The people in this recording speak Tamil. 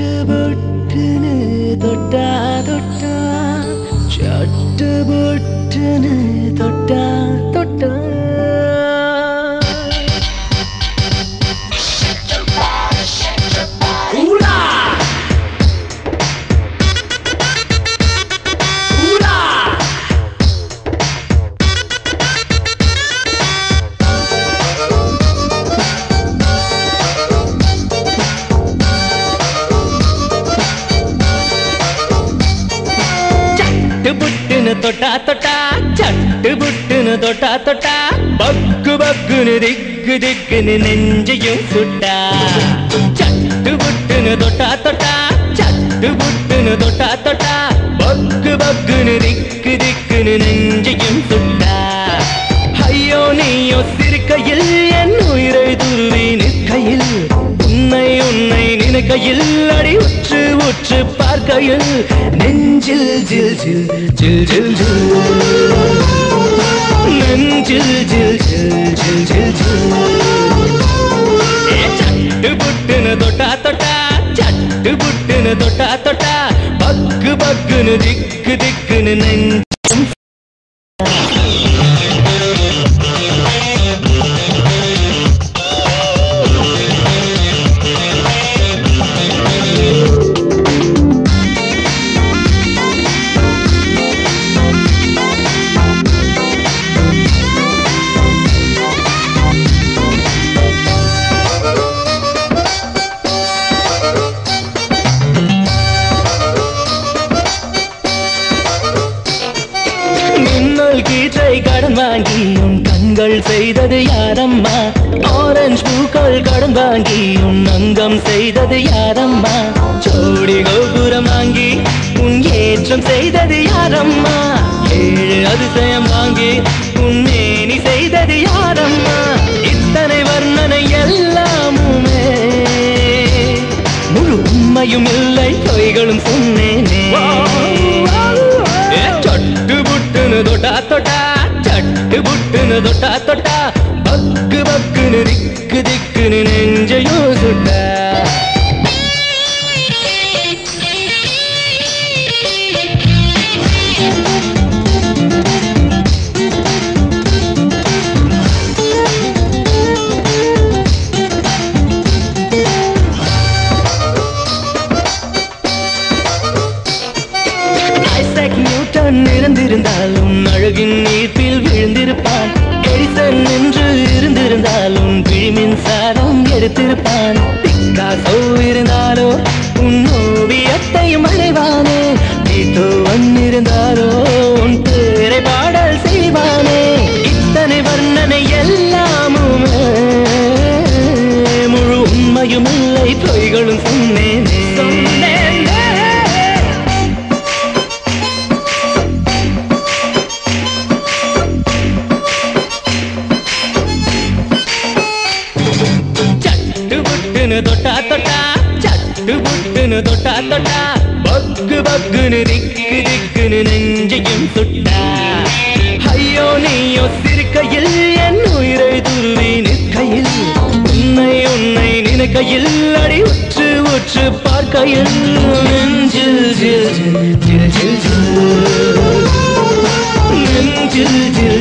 சட்டுபுட்டுன்னு தொட்டா தொட்டா சட்டுபுட்டுன்னு தொட்டா தொட்டா தொட்டா தொட்டா சட்டுபுட்டுன்னு தொட்டா தொட்டா பக்கு பக்குன்னு திக்கு திக்குன்னு நெஞ்சையும் சுட்டா சட்டுபுட்டுன்னு தொட்டா தொட்டா சட்டுபுட்டுன்னு தொட்டா தொட்டா பக்கு பக்குன்னு திக்கு திக்குன்னு நெஞ்சையும் சுட்டா ஐயோ நீயோ சிரிக்கையில் என் உயிரை துருவி நிற்கையில் உன்னை உன்னை நினைக்கையில் அடி உற்று உற்று பார்க்கையில் நெஞ்சில் ஜில் ஜில் ஜில் ஜில் ஜில் நெஞ்சில் ஜில் ஜில் ஜில் ஜில் ஜில் சட்டுபுட்டுன்னு தொட்டா தொட்டா சட்டுபுட்டுன்னு தொட்டா தொட்டா பக்கு பக்குன்னு திக்கு திக்குன்னு நெஞ்சு கீற்றை கடன் வாங்கி உன் கண்கள் செய்தது யாரம்மா ஆரஞ்சு பூக்கள் கடன் வாங்கி உன் அங்கம் செய்தது யாரம்மா ஜோடி கோபுரம் வாங்கி உன் ஏற்றம் செய்தது யாரம்மா ஏழு அதிசயம் வாங்கி உன் மேனி செய்தது யாரம்மா இத்தனை வர்ணனை எல்லாமுமே முழு உண்மையும் இல்லை பொய்களும் சொன்னேனே சட்டுபுட்டுன்னு தொட்டா தொட்டா சட்டுபுட்டுன்னு தொட்டா தொட்டா பக்கு பக்குன்னு திக்கு திக்குன்னு நெஞ்சையும் சுட்டா இருந்திருந்தாலும் அழகின் நீர்ப்பில் விழுந்திருப்பான் எரிசன் என்று இருந்திருந்தாலும் விழிமின்சாரம் எடுத்திருப்பான் பிக்காசோ இருந்தாலோ உன் ஓவியத்தையும் அடைவானே பீத்தோவன் இருந்தாலோ உன் பேரை பாடல் செய்வானே இத்தனை வர்ணனை எல்லாமுமே முழு உண்மையும் இல்லை பொய்களும் சொன்னேனே தொட்டா தொட்டா சட்டுபுட்டுன்னு தொட்டா தொட்டா பக்கு பக்குன்னு திக்கு திக்குன்னு நெஞ்சையும் சுட்டா ஐயோ நீயோ சிரிக்கையில் என் உயிரை துருவி நிற்கையில் உன்னை உன்னை நினைக்கையில் அடி உற்று உற்று பார்க்கையில் நெஞ்சில் ஜில் ஜில் ஜில் ஜில் நெஞ்சில் ஜில்